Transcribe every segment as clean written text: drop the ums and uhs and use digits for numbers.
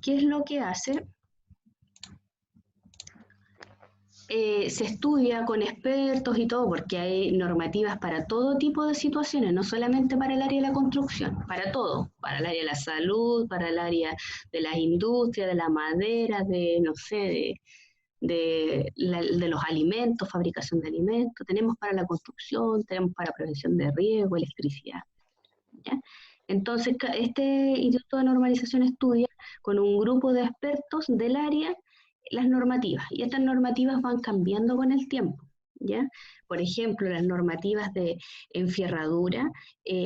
¿qué es lo que hace? Se estudia con expertos y todo, porque hay normativas para todo tipo de situaciones, no solamente para el área de la construcción, para todo, para el área de la salud, para el área de las industrias, de la madera, de, no sé, de los alimentos, fabricación de alimentos, tenemos para la construcción, tenemos para prevención de riesgo, electricidad. ¿Ya? Entonces, este Instituto de Normalización estudia con un grupo de expertos del área las normativas, y estas normativas van cambiando con el tiempo, ¿ya? Por ejemplo, las normativas de enfierradura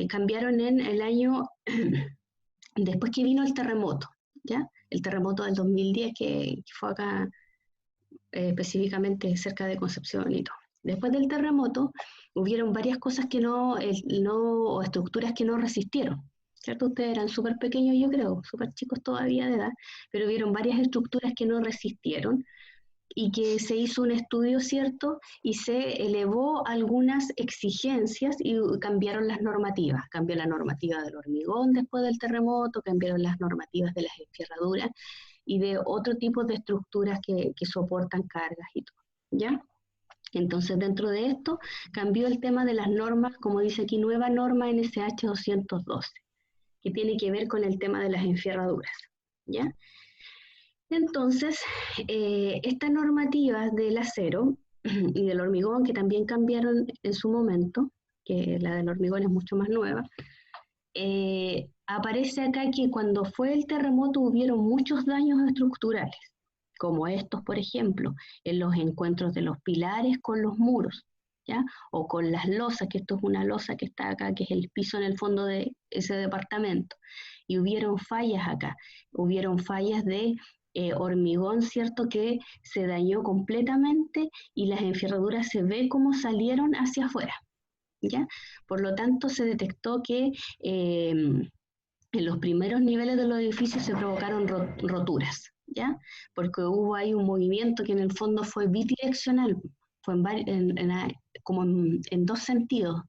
cambiaron en el año después que vino el terremoto, ¿ya? El terremoto del 2010 que fue acá específicamente cerca de Concepción y todo. Después del terremoto hubieron varias cosas que o estructuras que no resistieron, ¿cierto? Ustedes eran súper pequeños, yo creo, súper chicos todavía de edad, pero hubieron varias estructuras que no resistieron y que se hizo un estudio, ¿cierto? Y se elevó algunas exigencias y cambiaron las normativas. Cambió la normativa del hormigón después del terremoto, cambiaron las normativas de las enfierraduras y de otro tipo de estructuras que soportan cargas y todo, ¿ya? Entonces, dentro de esto, cambió el tema de las normas, como dice aquí, nueva norma NSH 212, que tiene que ver con el tema de las enfierraduras, ¿ya? Entonces, estas normativas del acero y del hormigón, que también cambiaron en su momento, que la del hormigón es mucho más nueva, aparece acá que cuando fue el terremoto hubieron muchos daños estructurales, como estos, por ejemplo, en los encuentros de los pilares con los muros, ¿ya? O con las losas, que esto es una losa que está acá, que es el piso en el fondo de ese departamento. Y hubieron fallas acá, hubieron fallas de hormigón, ¿cierto? Que se dañó completamente y las enfierraduras se ve cómo salieron hacia afuera, ¿ya? Por lo tanto, se detectó que en los primeros niveles de los edificios se provocaron roturas, ¿ya? Porque hubo ahí un movimiento que en el fondo fue bidireccional, fue como en dos sentidos,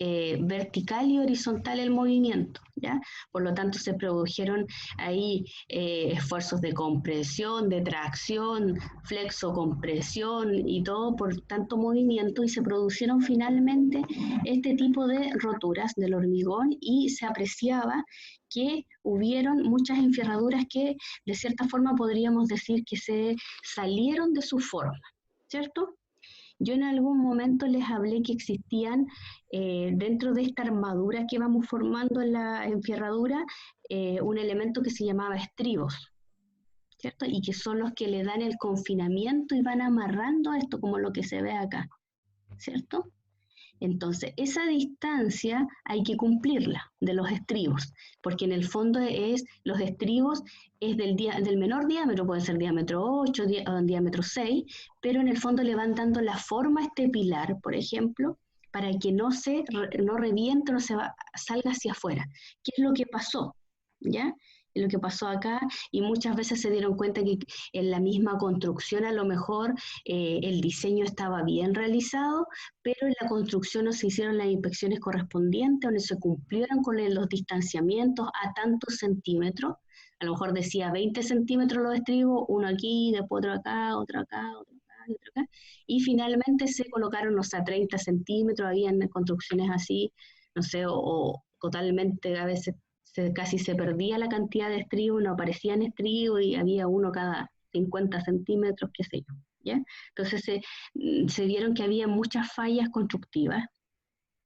vertical y horizontal el movimiento, ¿ya? Por lo tanto, se produjeron ahí esfuerzos de compresión, de tracción, flexocompresión y todo por tanto movimiento, y se produjeron finalmente este tipo de roturas del hormigón, y se apreciaba que hubieron muchas enfierraduras que de cierta forma podríamos decir que se salieron de su forma, ¿cierto? Yo en algún momento les hablé que existían dentro de esta armadura que vamos formando en la enfierradura un elemento que se llamaba estribos, ¿cierto? Y que son los que le dan el confinamiento y van amarrando esto como lo que se ve acá, ¿cierto? Entonces, esa distancia hay que cumplirla de los estribos, porque en el fondo los estribos es del menor diámetro, puede ser diámetro 8 o diámetro 6, pero en el fondo le van dando la forma a este pilar, por ejemplo, para que no reviente, salga hacia afuera. ¿Qué es lo que pasó? ¿Ya? Lo que pasó acá, y muchas veces se dieron cuenta que en la misma construcción a lo mejor el diseño estaba bien realizado, pero en la construcción no se hicieron las inspecciones correspondientes o no se cumplieron con los distanciamientos a tantos centímetros. A lo mejor decía 20 centímetros los estribos, uno aquí, después otro acá, otro acá, otro acá, otro acá, y finalmente se colocaron, o sea, 30 centímetros, habían construcciones así, no sé, o totalmente a veces casi se perdía la cantidad de estribos, no aparecían estribos y había uno cada 50 centímetros, qué sé yo, ¿ya? Entonces se vieron que había muchas fallas constructivas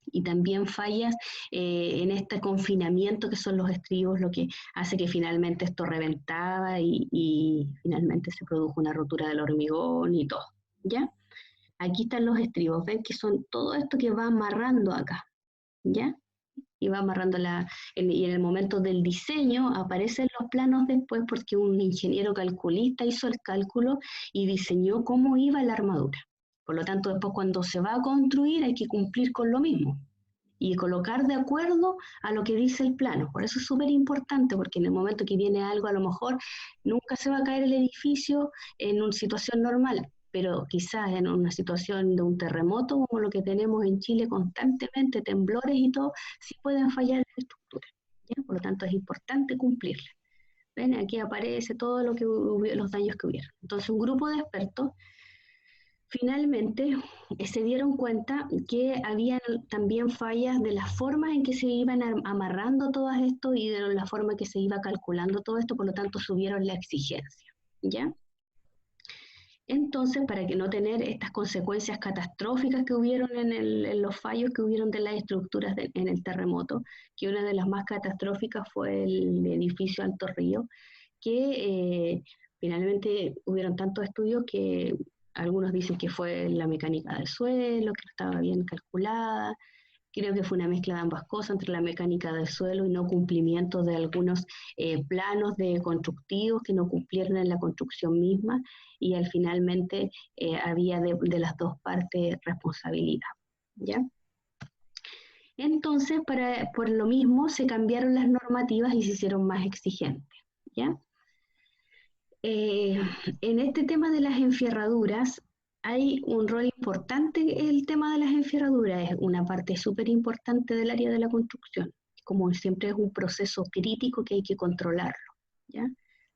y también fallas en este confinamiento que son los estribos, lo que hace que finalmente esto reventaba y finalmente se produjo una rotura del hormigón y todo, ¿ya? Aquí están los estribos, ven que son todo esto que va amarrando acá, ¿ya? Y va amarrando y en el momento del diseño aparecen los planos después porque un ingeniero calculista hizo el cálculo y diseñó cómo iba la armadura. Por lo tanto, después cuando se va a construir hay que cumplir con lo mismo y colocar de acuerdo a lo que dice el plano. Por eso es súper importante, porque en el momento que viene algo, a lo mejor nunca se va a caer el edificio en una situación normal, pero quizás en una situación de un terremoto, como lo que tenemos en Chile constantemente, temblores y todo, sí pueden fallar las estructuras, ¿ya? Por lo tanto, es importante cumplirla. ¿Ven? Aquí aparece todo lo que los daños que hubieron. Entonces, un grupo de expertos finalmente se dieron cuenta que había también fallas de las formas en que se iban amarrando todo esto y de la forma en que se iba calculando todo esto, por lo tanto subieron la exigencia, ¿ya? Entonces, para que no tener estas consecuencias catastróficas que hubieron en los fallos que hubieron de las estructuras en el terremoto, que una de las más catastróficas fue el edificio Alto Río, que finalmente hubieron tantos estudios que algunos dicen que fue la mecánica del suelo, que no estaba bien calculada. Creo que fue una mezcla de ambas cosas, entre la mecánica del suelo y no cumplimiento de algunos planos de constructivos que no cumplieron en la construcción misma, y al finalmente había de las dos partes responsabilidad, ¿ya? Entonces, por lo mismo, se cambiaron las normativas y se hicieron más exigentes, ¿ya? En este tema de las enfierraduras, hay un rol importante. El tema de las enfierraduras es una parte súper importante del área de la construcción. Como siempre es un proceso crítico que hay que controlarlo, ¿ya?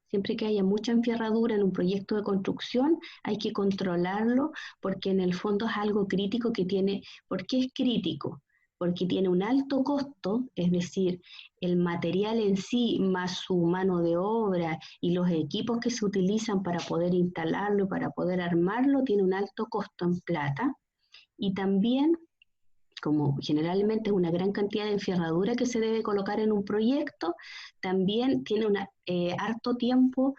Siempre que haya mucha enfierradura en un proyecto de construcción, hay que controlarlo porque en el fondo es algo crítico que tiene. ¿Por qué es crítico? Porque tiene un alto costo, es decir, el material en sí más su mano de obra y los equipos que se utilizan para poder instalarlo y para poder armarlo tiene un alto costo en plata, y también, como generalmente es una gran cantidad de enfierradura que se debe colocar en un proyecto, también tiene harto tiempo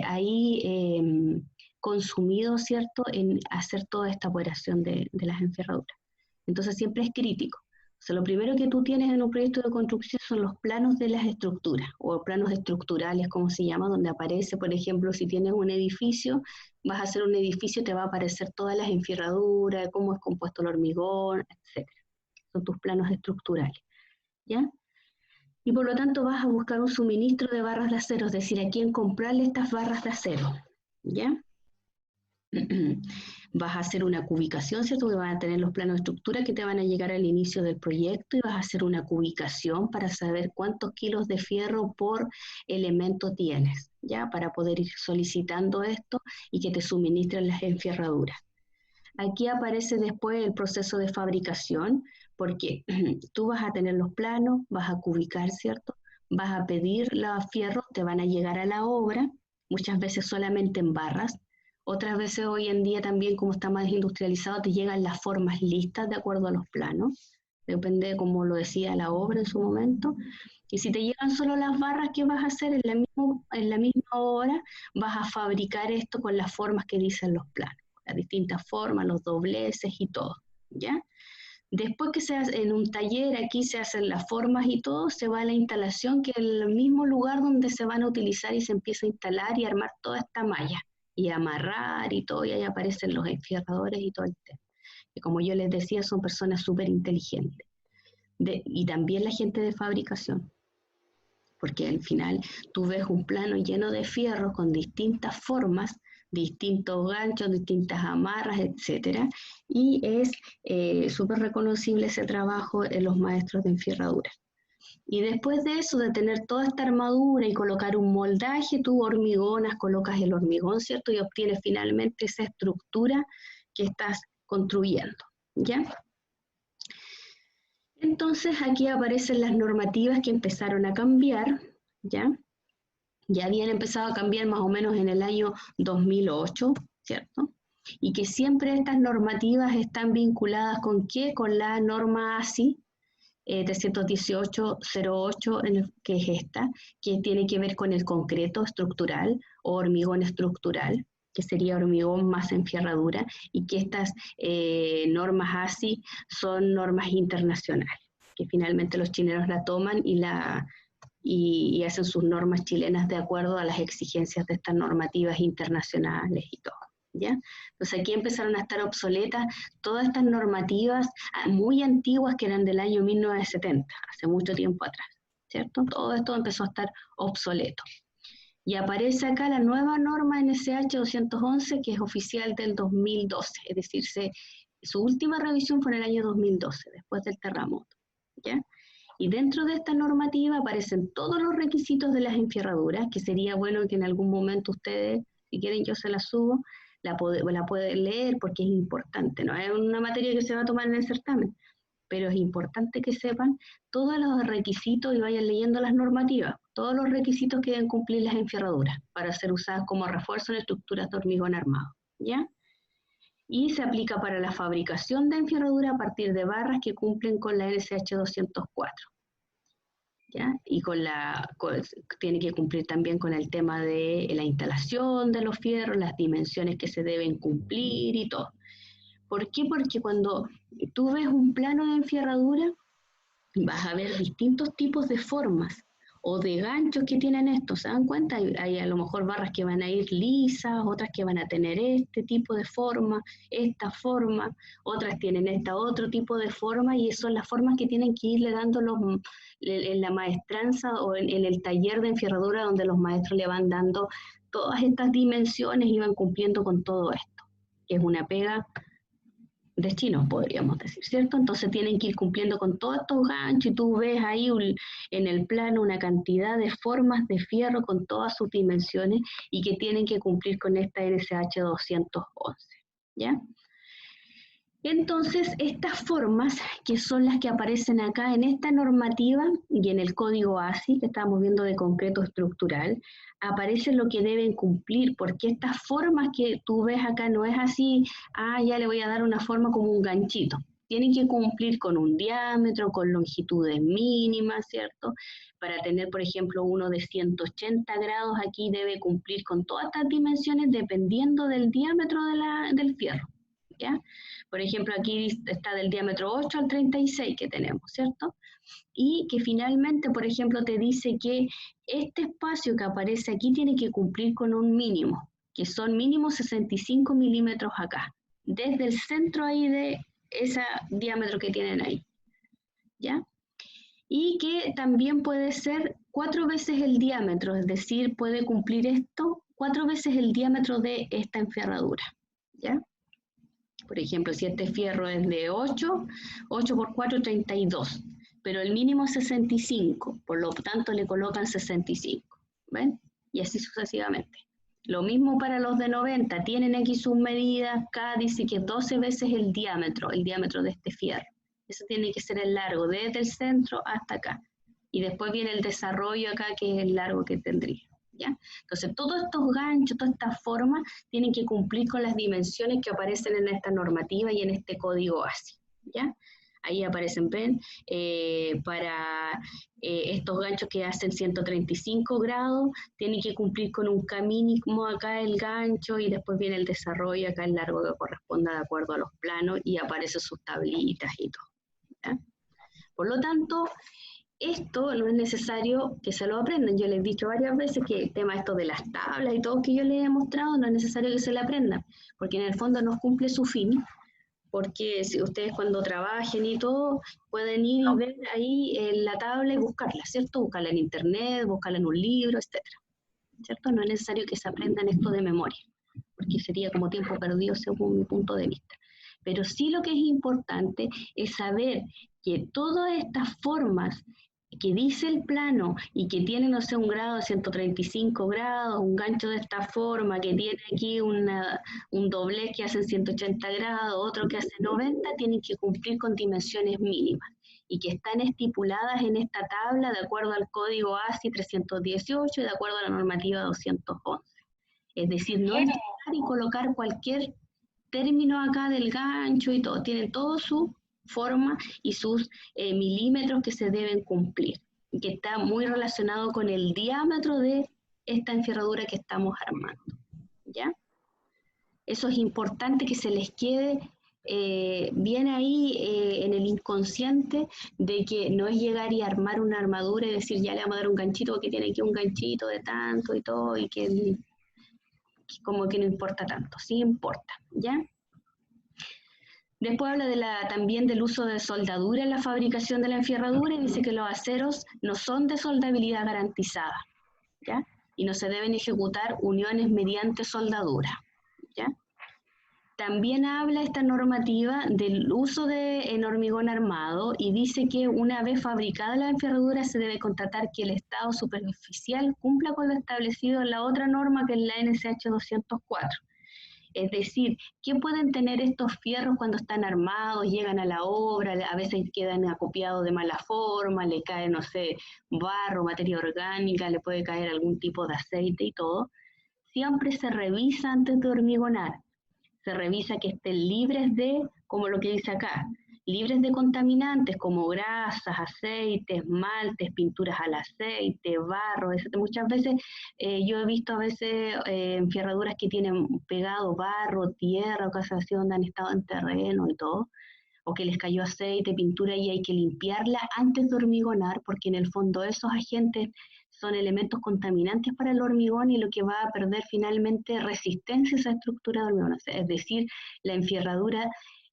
ahí consumido, ¿cierto?, en hacer toda esta operación de las enfierraduras. Entonces siempre es crítico. O sea, lo primero que tú tienes en un proyecto de construcción son los planos de las estructuras, o planos estructurales, como se llama, donde aparece, por ejemplo, si tienes un edificio, vas a hacer un edificio, te va a aparecer todas las enfierraduras, cómo es compuesto el hormigón, etc. Son tus planos estructurales, ¿ya? Y por lo tanto vas a buscar un suministro de barras de acero, es decir, a quién comprarle estas barras de acero, ¿ya? Vas a hacer una cubicación, ¿cierto? Que van a tener los planos de estructura que te van a llegar al inicio del proyecto, y vas a hacer una cubicación para saber cuántos kilos de fierro por elemento tienes, ¿ya? Para poder ir solicitando esto y que te suministren las enfierraduras. Aquí aparece después el proceso de fabricación, porque tú vas a tener los planos, vas a cubicar, ¿cierto? Vas a pedir los fierros, te van a llegar a la obra, muchas veces solamente en barras. Otras veces hoy en día también, como está más industrializado, te llegan las formas listas de acuerdo a los planos. Depende de cómo lo decía la obra en su momento. Y si te llegan solo las barras, ¿qué vas a hacer? En la misma hora vas a fabricar esto con las formas que dicen los planos, las distintas formas, los dobleces y todo, ¿ya? Después que se hace en un taller, aquí se hacen las formas y todo, se va a la instalación, que es el mismo lugar donde se van a utilizar, y se empieza a instalar y armar toda esta malla, y amarrar y todo, y ahí aparecen los enfierradores y todo el tema. Que como yo les decía, son personas súper inteligentes. Y también la gente de fabricación, porque al final tú ves un plano lleno de fierro con distintas formas, distintos ganchos, distintas amarras, etcétera, y es súper reconocible ese trabajo en los maestros de enfierradura. Y después de eso, de tener toda esta armadura y colocar un moldaje, tú hormigonas, colocas el hormigón, ¿cierto? Y obtienes finalmente esa estructura que estás construyendo, ¿ya? Entonces aquí aparecen las normativas que empezaron a cambiar, ¿ya? Ya habían empezado a cambiar más o menos en el año 2008, ¿cierto? Y que siempre estas normativas están vinculadas ¿con qué? Con la norma ASI 318-08, que es esta, que tiene que ver con el concreto estructural o hormigón estructural, que sería hormigón más enfierradura, y que estas normas ASI son normas internacionales, que finalmente los chilenos la toman y hacen sus normas chilenas de acuerdo a las exigencias de estas normativas internacionales y todo, ¿ya? Entonces aquí empezaron a estar obsoletas todas estas normativas muy antiguas que eran del año 1970, hace mucho tiempo atrás, ¿cierto? Todo esto empezó a estar obsoleto. Y aparece acá la nueva norma NSH 211, que es oficial del 2012, es decir, su última revisión fue en el año 2012, después del terremoto, ¿ya? Y dentro de esta normativa aparecen todos los requisitos de las enfierraduras, que sería bueno que en algún momento ustedes, si quieren yo se las subo, la pueden leer porque es importante, no es una materia que se va a tomar en el certamen, pero es importante que sepan todos los requisitos y vayan leyendo las normativas, todos los requisitos que deben cumplir las enfierraduras para ser usadas como refuerzo en estructuras de hormigón armado, ¿ya? Y se aplica para la fabricación de enfierradura a partir de barras que cumplen con la NSH 204. ¿Ya? Y tiene que cumplir también con el tema de la instalación de los fierros, las dimensiones que se deben cumplir y todo. ¿Por qué? Porque cuando tú ves un plano de enfierradura, vas a ver distintos tipos de formas o de ganchos que tienen estos. ¿Se dan cuenta? Hay a lo mejor barras que van a ir lisas, otras que van a tener este tipo de forma, esta forma, otras tienen otro tipo de forma, y son las formas que tienen que irle dando en la maestranza o en el taller de enfierradura, donde los maestros le van dando todas estas dimensiones y van cumpliendo con todo esto, que es una pega de chinos, podríamos decir, ¿cierto? Entonces tienen que ir cumpliendo con todos estos ganchos, y tú ves ahí en el plano una cantidad de formas de fierro con todas sus dimensiones y que tienen que cumplir con esta NSH 211, ¿ya? Entonces, estas formas, que son las que aparecen acá en esta normativa y en el código ASI, que estamos viendo de concreto estructural, aparece lo que deben cumplir, porque estas formas que tú ves acá no es así, ya le voy a dar una forma como un ganchito. Tienen que cumplir con un diámetro, con longitudes mínimas, ¿cierto? Para tener, por ejemplo, uno de 180 grados, aquí debe cumplir con todas estas dimensiones dependiendo del diámetro del fierro, ¿ya? Por ejemplo, aquí está del diámetro 8 al 36 que tenemos, ¿cierto? Y que finalmente, por ejemplo, te dice que este espacio que aparece aquí tiene que cumplir con un mínimo, que son mínimo 65 milímetros acá, desde el centro ahí de ese diámetro que tienen ahí, ¿ya? Y que también puede ser 4 veces el diámetro, es decir, puede cumplir esto 4 veces el diámetro de esta enfierradura, ¿ya? Por ejemplo, si este fierro es de 8 por 4, 32, pero el mínimo es 65, por lo tanto le colocan 65, ¿ven? Y así sucesivamente. Lo mismo para los de 90, tienen aquí sus medidas, acá dice que 12 veces el diámetro de este fierro. Eso tiene que ser el largo, desde el centro hasta acá. Y después viene el desarrollo acá, que es el largo que tendría, ¿ya? Entonces, todos estos ganchos, todas estas formas, tienen que cumplir con las dimensiones que aparecen en esta normativa y en este código ASI, ¿ya? Ahí aparecen, ven, para estos ganchos que hacen 135 grados, tienen que cumplir con un camínimo acá el gancho, y después viene el desarrollo acá, el largo que corresponda de acuerdo a los planos, y aparecen sus tablitas y todo, ¿ya? Por lo tanto, esto no es necesario que se lo aprendan. Yo les he dicho varias veces que el tema esto de las tablas y todo que yo les he mostrado no es necesario que se lo aprendan, porque en el fondo no cumple su fin, porque si ustedes cuando trabajen y todo pueden ir y ver ahí la tabla y buscarla, ¿cierto? Buscarla en internet, buscarla en un libro, etcétera, ¿cierto? No es necesario que se aprendan esto de memoria, porque sería como tiempo perdido según mi punto de vista. Pero sí lo que es importante es saber que todas estas formas que dice el plano y que tiene, no sé, un grado de 135 grados, un gancho de esta forma, que tiene aquí un doblez que hace 180 grados, otro que hace 90, tienen que cumplir con dimensiones mínimas y que están estipuladas en esta tabla de acuerdo al código ASI 318 y de acuerdo a la normativa 211. Es decir, no es necesario colocar cualquier término acá del gancho y todo, tienen todo su forma y sus milímetros que se deben cumplir, y que está muy relacionado con el diámetro de esta enfierradura que estamos armando, ¿ya? Eso es importante que se les quede bien ahí en el inconsciente, de que no es llegar y armar una armadura y decir ya le vamos a dar un ganchito porque tiene aquí un ganchito de tanto y todo, y que como que no importa tanto, sí importa, ¿ya? Después habla también del uso de soldadura en la fabricación de la enfierradura, y dice que los aceros no son de soldabilidad garantizada, ¿ya? Y no se deben ejecutar uniones mediante soldadura, ¿ya? También habla esta normativa del uso en hormigón armado y dice que una vez fabricada la enferradura se debe constatar que el estado superficial cumpla con lo establecido en la otra norma que es la NSH 204. Es decir, ¿qué pueden tener estos fierros cuando están armados, llegan a la obra, a veces quedan acopiados de mala forma, le cae, no sé, barro, materia orgánica, le puede caer algún tipo de aceite y todo? Siempre se revisa antes de hormigonar. Se revisa que estén libres de, como lo que dice acá, libres de contaminantes como grasas, aceites, maltes, pinturas al aceite, barro. Muchas veces yo he visto a veces enferraduras que tienen pegado barro, tierra o cosas así donde han estado en terreno y todo, o que les cayó aceite, pintura y hay que limpiarla antes de hormigonar porque en el fondo esos agentes son elementos contaminantes para el hormigón y lo que va a perder finalmente resistencia a esa estructura de hormigón. Es decir, la enferradura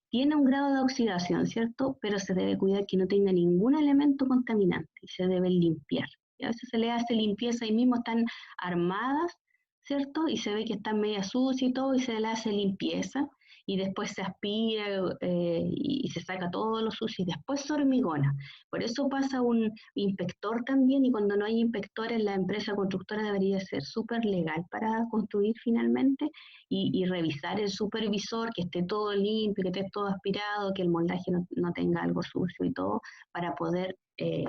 tiene un grado de oxidación, ¿cierto? Pero se debe cuidar que no tenga ningún elemento contaminante y se debe limpiar. Y a veces se le hace limpieza y mismo están armadas, ¿cierto? Y se ve que están media sucias y todo y se le hace limpieza y después se aspira y se saca todo lo sucio y después se hormigona. Por eso pasa un inspector también y cuando no hay inspectores la empresa constructora debería ser súper legal para construir finalmente y revisar el supervisor, que esté todo limpio, que esté todo aspirado, que el moldaje no tenga algo sucio y todo para poder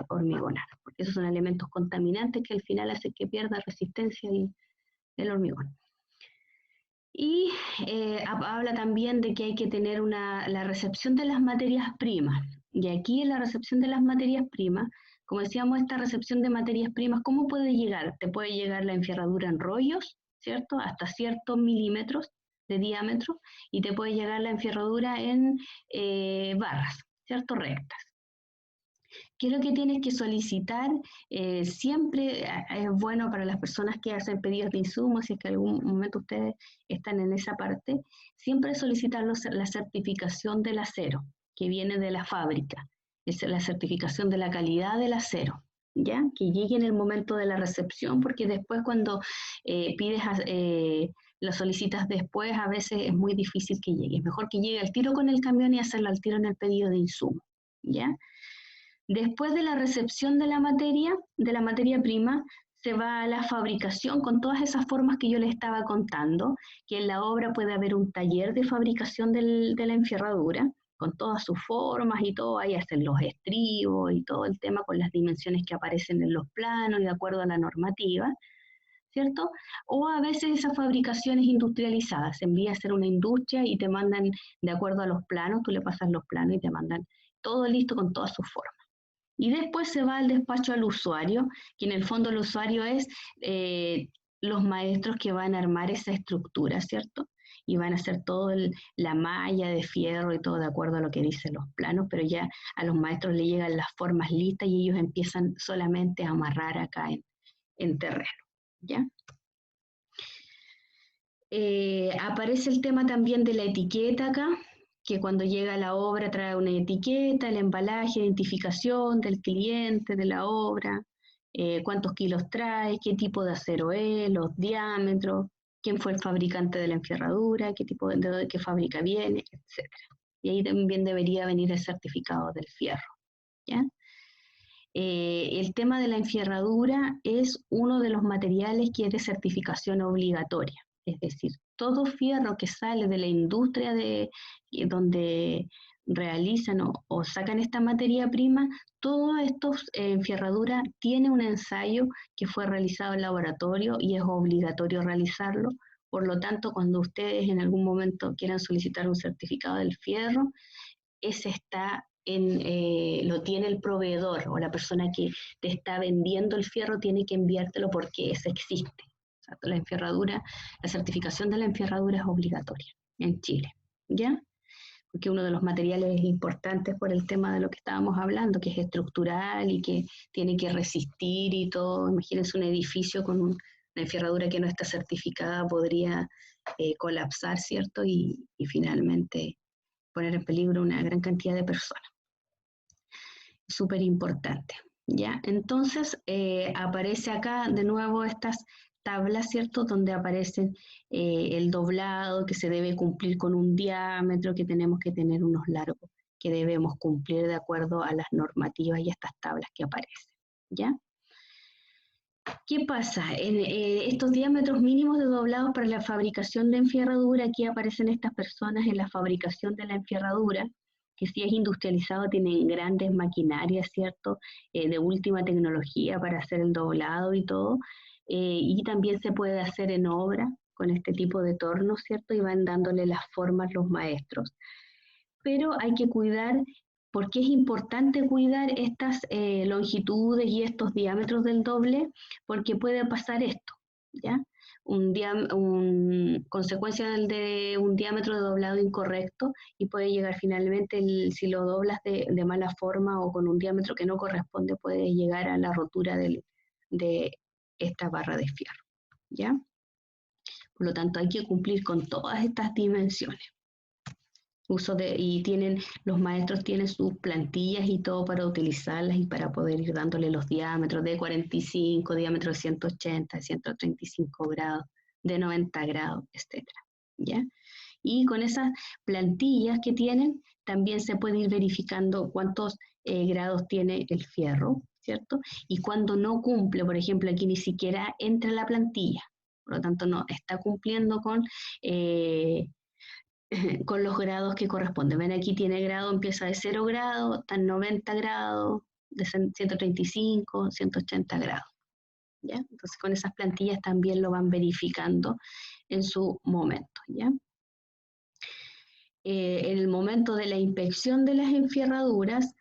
hormigonar, porque esos son elementos contaminantes que al final hacen que pierda resistencia el hormigón. Y habla también de que hay que tener la recepción de las materias primas. Y aquí en la recepción de las materias primas, como decíamos, esta recepción de materias primas, ¿cómo puede llegar? Te puede llegar la enferradura en rollos, ¿cierto? Hasta ciertos milímetros de diámetro, y te puede llegar la enferradura en barras, ¿cierto? Rectas. ¿Qué es lo que tienes que solicitar? Siempre es bueno para las personas que hacen pedidos de insumos, si es que en algún momento ustedes están en esa parte, siempre solicitar la certificación del acero, que viene de la fábrica, es la certificación de la calidad del acero, ¿ya? Que llegue en el momento de la recepción, porque después cuando lo solicitas después, a veces es muy difícil que llegue. Es mejor que llegue al tiro con el camión y hacerlo al tiro en el pedido de insumo, ¿ya? Después de la recepción de la materia prima, se va a la fabricación con todas esas formas que yo les estaba contando, que en la obra puede haber un taller de fabricación de la enferradura, con todas sus formas y todo, ahí hacen los estribos y todo el tema con las dimensiones que aparecen en los planos y de acuerdo a la normativa, ¿cierto? O a veces esas fabricaciones industrializadas, se envía a hacer una industria y te mandan de acuerdo a los planos, tú le pasas los planos y te mandan todo listo con todas sus formas. Y después se va al despacho al usuario, que en el fondo el usuario es los maestros que van a armar esa estructura, ¿cierto? Y van a hacer toda la malla de fierro y todo de acuerdo a lo que dicen los planos, pero ya a los maestros le llegan las formas listas y ellos empiezan solamente a amarrar acá en terreno, ¿ya? Aparece el tema también de la etiqueta acá, que cuando llega la obra trae una etiqueta, el embalaje, identificación del cliente, de la obra, cuántos kilos trae, qué tipo de acero es, los diámetros, quién fue el fabricante de la enferradura, qué tipo de qué fábrica viene, etc. Y ahí también debería venir el certificado del fierro, ¿ya? El tema de la enferradura es uno de los materiales que es de certificación obligatoria, es decir, todo fierro que sale de la industria donde realizan o sacan esta materia prima, todo esto enferradura tiene un ensayo que fue realizado en laboratorio y es obligatorio realizarlo. Por lo tanto, cuando ustedes en algún momento quieran solicitar un certificado del fierro, ese está lo tiene el proveedor o la persona que te está vendiendo el fierro tiene que enviártelo porque ese existe. O sea, la certificación de la enferradura es obligatoria en Chile, ¿ya? Porque uno de los materiales importantes por el tema de lo que estábamos hablando, que es estructural y que tiene que resistir y todo. Imagínense un edificio con una enferradura que no está certificada podría colapsar, ¿cierto? Y finalmente poner en peligro una gran cantidad de personas. Súper importante, ¿ya? Entonces, aparece acá de nuevo estas tablas, ¿cierto? Donde aparecen el doblado, que se debe cumplir con un diámetro, que tenemos que tener unos largos, que debemos cumplir de acuerdo a las normativas y a estas tablas que aparecen, ¿ya? ¿Qué pasa? En estos diámetros mínimos de doblados para la fabricación de enfierradura, aquí aparecen estas personas en la fabricación de la enfierradura, que si es industrializado tienen grandes maquinarias, ¿cierto? De última tecnología para hacer el doblado y todo, y también se puede hacer en obra con este tipo de tornos, ¿cierto? Y van dándole las formas los maestros. Pero hay que cuidar, porque es importante cuidar estas longitudes y estos diámetros del doble, porque puede pasar esto, ¿ya? Consecuencia de un diámetro de doblado incorrecto y puede llegar finalmente, si lo doblas de mala forma o con un diámetro que no corresponde, puede llegar a la rotura de esta barra de fierro, ¿ya? Por lo tanto, hay que cumplir con todas estas dimensiones. Los maestros tienen sus plantillas y todo para utilizarlas y para poder ir dándole los diámetros de 45, diámetro de 180, de 135 grados, de 90 grados, etc. ¿Ya? Y con esas plantillas que tienen, también se puede ir verificando cuántos grados tiene el fierro, ¿cierto? Y cuando no cumple, por ejemplo, aquí ni siquiera entra la plantilla, por lo tanto no está cumpliendo con los grados que corresponden. Ven, aquí tiene grado, empieza de 0 grados, está en 90 grados, de 135, 180 grados. ¿Ya? Entonces con esas plantillas también lo van verificando en su momento. ¿Ya? En el momento de la inspección de las enfierraduras,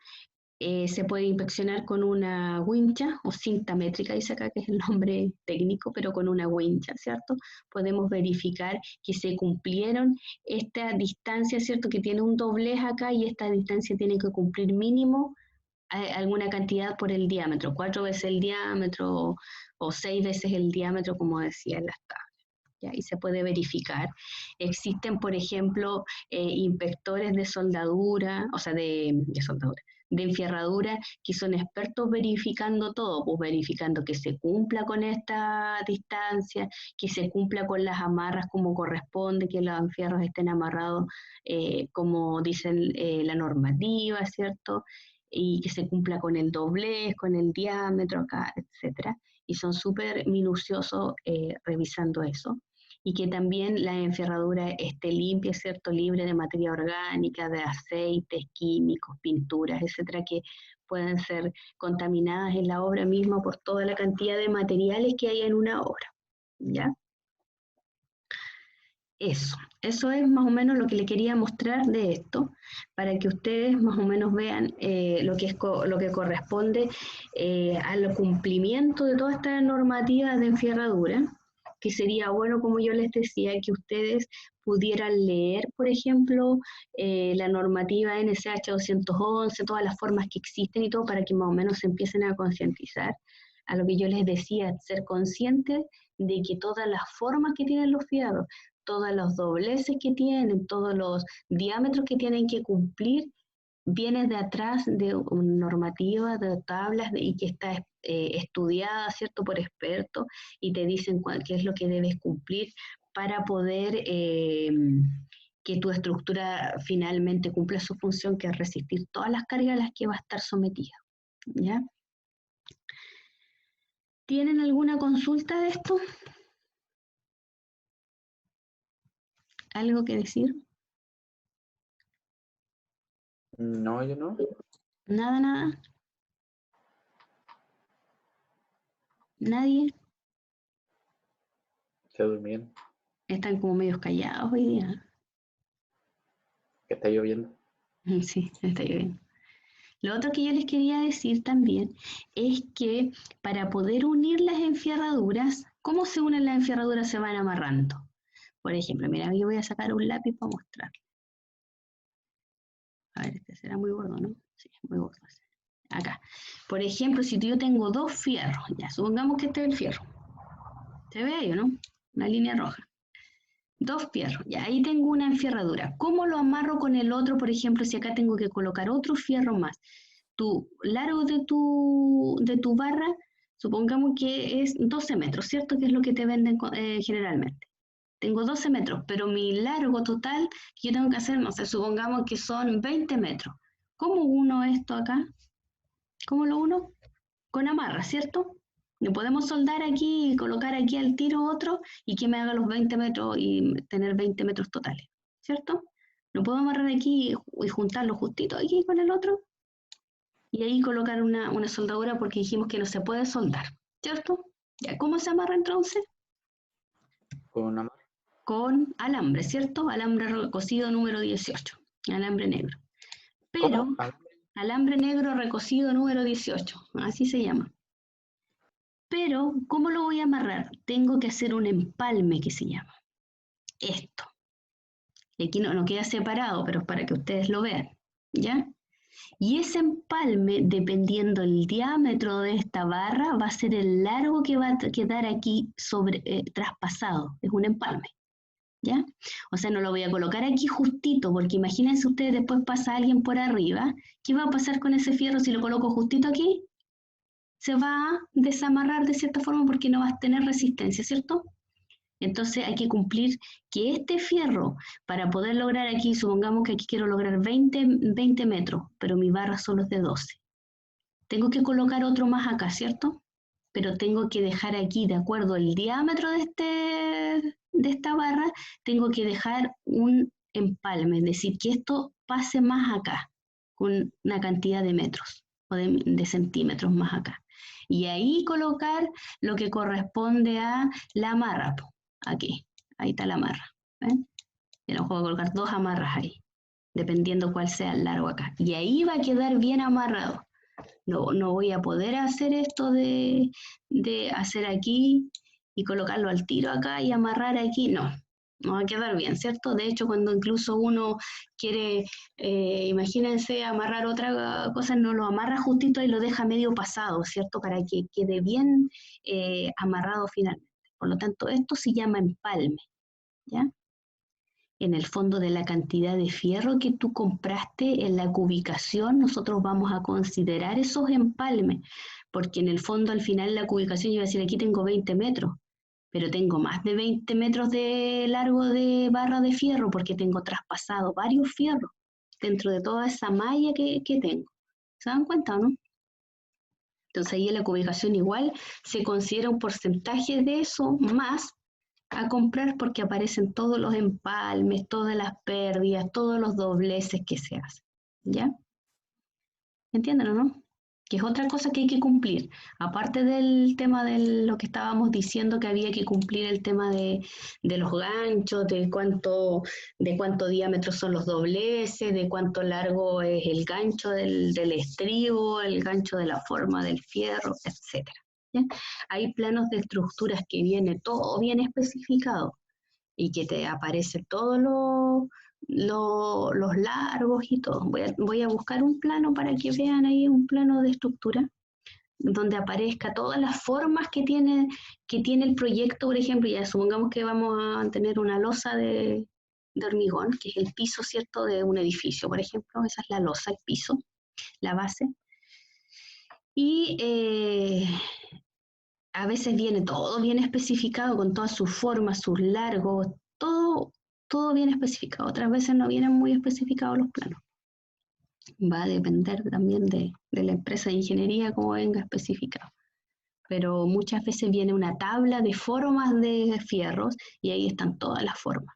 se puede inspeccionar con una wincha o cinta métrica, dice acá que es el nombre técnico, pero con una wincha, ¿cierto? Podemos verificar que se cumplieron esta distancia, ¿cierto? Que tiene un doblez acá y esta distancia tiene que cumplir mínimo alguna cantidad por el diámetro, 4 veces el diámetro o 6 veces el diámetro, como decía en las tablas. ¿Ya? Y se puede verificar. Existen, por ejemplo, inspectores de soldadura, o sea, de soldadura, de enfierradura, que son expertos verificando todo, pues verificando que se cumpla con esta distancia, que se cumpla con las amarras como corresponde, que los enfierros estén amarrados como dicen la normativa, ¿cierto? Y que se cumpla con el doblez, con el diámetro acá, etcétera. Y son súper minuciosos revisando eso. Y que también la enfierradura esté limpia, ¿cierto? Libre de materia orgánica, de aceites, químicos, pinturas, etcétera, que puedan ser contaminadas en la obra misma por toda la cantidad de materiales que hay en una obra, ¿ya? Eso es más o menos lo que le quería mostrar de esto, para que ustedes más o menos vean lo que corresponde al cumplimiento de toda esta normativa de enfierradura, que sería bueno, como yo les decía, que ustedes pudieran leer, por ejemplo, la normativa NSH 211, todas las formas que existen y todo, para que más o menos se empiecen a concientizar. A lo que yo les decía, ser conscientes de que todas las formas que tienen los fierros, todos los dobleces que tienen, todos los diámetros que tienen que cumplir, viene de atrás de una normativa, de tablas, y que está estudiada, ¿cierto?, por expertos, y te dicen qué es lo que debes cumplir para poder que tu estructura finalmente cumpla su función, que es resistir todas las cargas a las que va a estar sometida. ¿Ya? ¿Tienen alguna consulta de esto? ¿Algo que decir? No, yo no. Nada, nada. ¿Nadie? Se durmieron. Están como medios callados hoy día. Que está lloviendo. Sí, está lloviendo. Lo otro que yo les quería decir también es que para poder unir las enfierraduras, ¿cómo se unen las enfierraduras? Se van amarrando. Por ejemplo, mira, yo voy a sacar un lápiz para mostrar. A ver, este será muy gordo, ¿no? Sí, muy gordo. Acá. Por ejemplo, si yo tengo dos fierros, ya, supongamos que este es el fierro. ¿Se ve ahí o no? Una línea roja. Dos fierros, ya ahí tengo una enfierradura. ¿Cómo lo amarro con el otro? Por ejemplo, si acá tengo que colocar otro fierro más. Tu largo de tu barra Supongamos que es 12 metros, ¿cierto? Que es lo que te venden generalmente. Tengo 12 metros, pero mi largo total que yo tengo que hacer, no sé, supongamos que son 20 metros. ¿Cómo uno esto acá? ¿Cómo lo uno? Con amarra, ¿cierto? No podemos soldar aquí y colocar aquí al tiro otro y que me haga los 20 metros y tener 20 metros totales, ¿cierto? No puedo amarrar aquí y juntarlo justito aquí con el otro y ahí colocar una soldadura porque dijimos que no se puede soldar, ¿cierto? ¿Ya cómo se amarra entonces? Con una mano. Con alambre, ¿cierto? Alambre cosido número 18, alambre negro. ¿Cómo? Pero alambre negro recocido número 18, así se llama. Pero, ¿cómo lo voy a amarrar? Tengo que hacer un empalme que se llama esto. Y aquí no queda separado, pero es para que ustedes lo vean, ¿ya? Y ese empalme, dependiendo el diámetro de esta barra, va a ser el largo que va a quedar aquí traspasado. Es un empalme, ¿ya? O sea, no lo voy a colocar aquí justito, porque imagínense ustedes, después pasa alguien por arriba. ¿Qué va a pasar con ese fierro si lo coloco justito aquí? Se va a desamarrar de cierta forma porque no va a tener resistencia, ¿cierto? Entonces hay que cumplir que este fierro, para poder lograr aquí, supongamos que aquí quiero lograr 20 metros, pero mi barra solo es de 12. Tengo que colocar otro más acá, ¿cierto? Pero tengo que dejar aquí, de acuerdo al diámetro de esta barra, tengo que dejar un empalme, es decir, que esto pase más acá, con una cantidad de metros o de centímetros más acá. Y ahí colocar lo que corresponde a la amarra, aquí, ahí está la amarra. ¿Ven? Y lo puedo colocar 2 amarras ahí, dependiendo cuál sea el largo acá. Y ahí va a quedar bien amarrado. No voy a poder hacer esto de hacer aquí y colocarlo al tiro acá y amarrar aquí. No va a quedar bien, ¿cierto? De hecho, cuando incluso uno quiere, imagínense, amarrar otra cosa, no lo amarra justito y lo deja medio pasado, ¿cierto? Para que quede bien amarrado finalmente. Por lo tanto, esto se llama empalme, ¿ya? En el fondo de la cantidad de fierro que tú compraste en la cubicación, nosotros vamos a considerar esos empalmes, porque en el fondo al final de la cubicación yo voy a decir, aquí tengo 20 metros, pero tengo más de 20 metros de largo de barra de fierro porque tengo traspasado varios fierros dentro de toda esa malla que tengo. ¿Se dan cuenta o no? Entonces ahí en la cubicación igual se considera un porcentaje de eso más a comprar porque aparecen todos los empalmes, todas las pérdidas, todos los dobleces que se hacen. ¿Ya? ¿Entienden o no? Que es otra cosa que hay que cumplir. Aparte del tema de lo que estábamos diciendo, que había que cumplir el tema de los ganchos, de cuánto diámetro son los dobleces, de cuánto largo es el gancho del estribo, el gancho de la forma del fierro, etcétera. ¿Ya? Hay planos de estructuras que viene todo bien especificado y que te aparece todos los largos y todo. Voy a buscar un plano para que vean ahí un plano de estructura donde aparezca todas las formas que tiene el proyecto, por ejemplo, ya supongamos que vamos a tener una losa de hormigón, que es el piso, ¿cierto?, de un edificio, por ejemplo, esa es la losa, el piso, la base. Y a veces viene todo bien especificado con todas sus formas, sus largos, todo bien especificado. Otras veces no vienen muy especificados los planos. Va a depender también de la empresa de ingeniería cómo venga especificado. Pero muchas veces viene una tabla de formas de fierros y ahí están todas las formas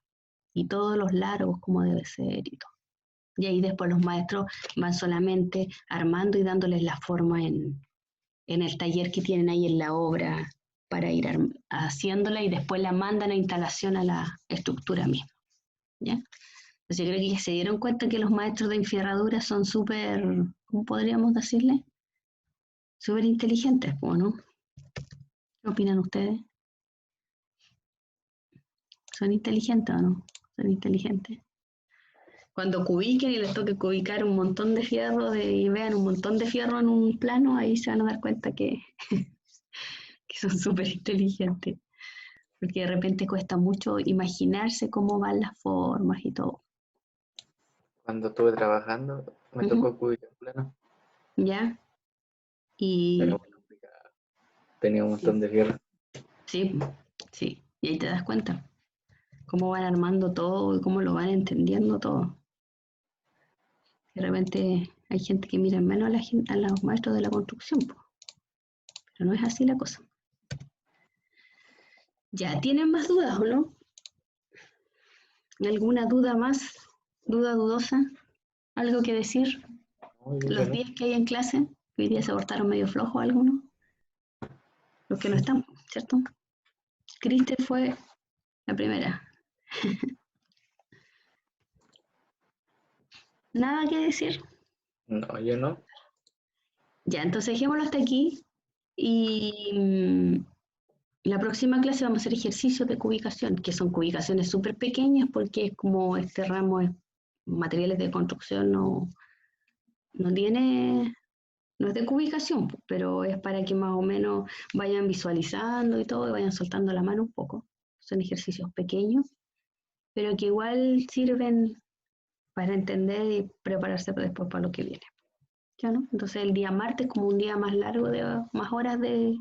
y todos los largos como debe ser y todo. Y ahí después los maestros van solamente armando y dándoles la forma en el taller que tienen ahí en la obra para ir haciéndola y después la mandan a instalación a la estructura misma. ¿Ya? Entonces yo creo que ya se dieron cuenta que los maestros de enfierradura son súper, ¿cómo podríamos decirle? Súper inteligentes, ¿no? ¿Qué opinan ustedes? ¿Son inteligentes o no? Son inteligentes. Cuando cubiquen y les toque cubicar un montón de fierro y vean un montón de fierro en un plano, ahí se van a dar cuenta que son súper inteligentes. Porque de repente cuesta mucho imaginarse cómo van las formas y todo. Cuando estuve trabajando, me tocó cubicar plano. ¿Ya? Era Y muy complicado. tenía un montón de fierro. Sí, sí, y ahí te das cuenta cómo van armando todo y cómo lo van entendiendo todo. De repente hay gente que mira menos a los maestros de la construcción, po, pero no es así la cosa. ¿Ya tienen más dudas o no? ¿Alguna duda más? ¿Duda dudosa? ¿Algo que decir? No, yo ¿Los creo días que hay en clase? Hoy día se portaron medio flojos algunos. Los que no están, ¿cierto? Kristen fue la primera. ¿Nada que decir? no, yo no. Ya, entonces dejémoslo hasta aquí. Y la próxima clase vamos a hacer ejercicios de cubicación, que son cubicaciones súper pequeñas porque es como este ramo de materiales de construcción no tiene, no es de cubicación, pero es para que más o menos vayan visualizando y todo, y vayan soltando la mano un poco. Son ejercicios pequeños, pero que igual sirven para entender y prepararse después para lo que viene. ¿Ya no? Entonces el día martes, como un día más largo, de más horas de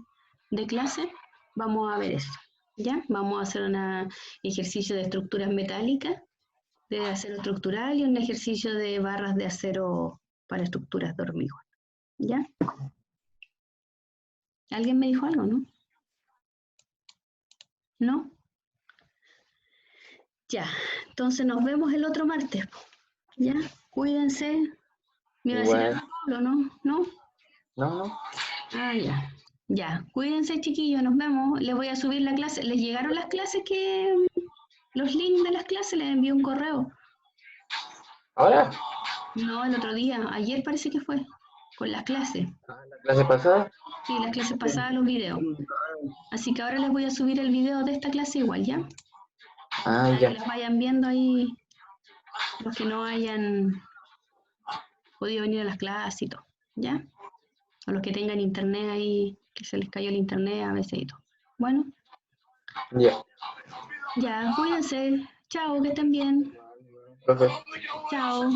clase, vamos a ver eso. ¿Ya? Vamos a hacer un ejercicio de estructuras metálicas, de acero estructural, y un ejercicio de barras de acero para estructuras de hormigón. ¿Ya? ¿Alguien me dijo algo, no? ¿No? Ya. Entonces nos vemos el otro martes. ¿Ya? Cuídense. ¿Me iba a decir Igual. algo, Pablo? ¿No? ¿No? No, no. Ah, ya. Ya. Cuídense, chiquillos. Nos vemos. Les voy a subir la clase. ¿Les llegaron las clases que... los links de las clases? Les envié un correo. ¿Ahora? No, el otro día. Ayer parece que fue. Con las clases. ¿La clase pasada? Sí, las clases pasadas, los videos. Así que ahora les voy a subir el video de esta clase igual, ¿ya? Ah, Para que ya. las vayan viendo ahí los que no hayan podido venir a las clases y todo, ¿ya? O los que tengan internet ahí, que se les cayó el internet a veces y todo. Bueno, Ya. ya, cuídense. Chao, que estén bien. Profe. Chao.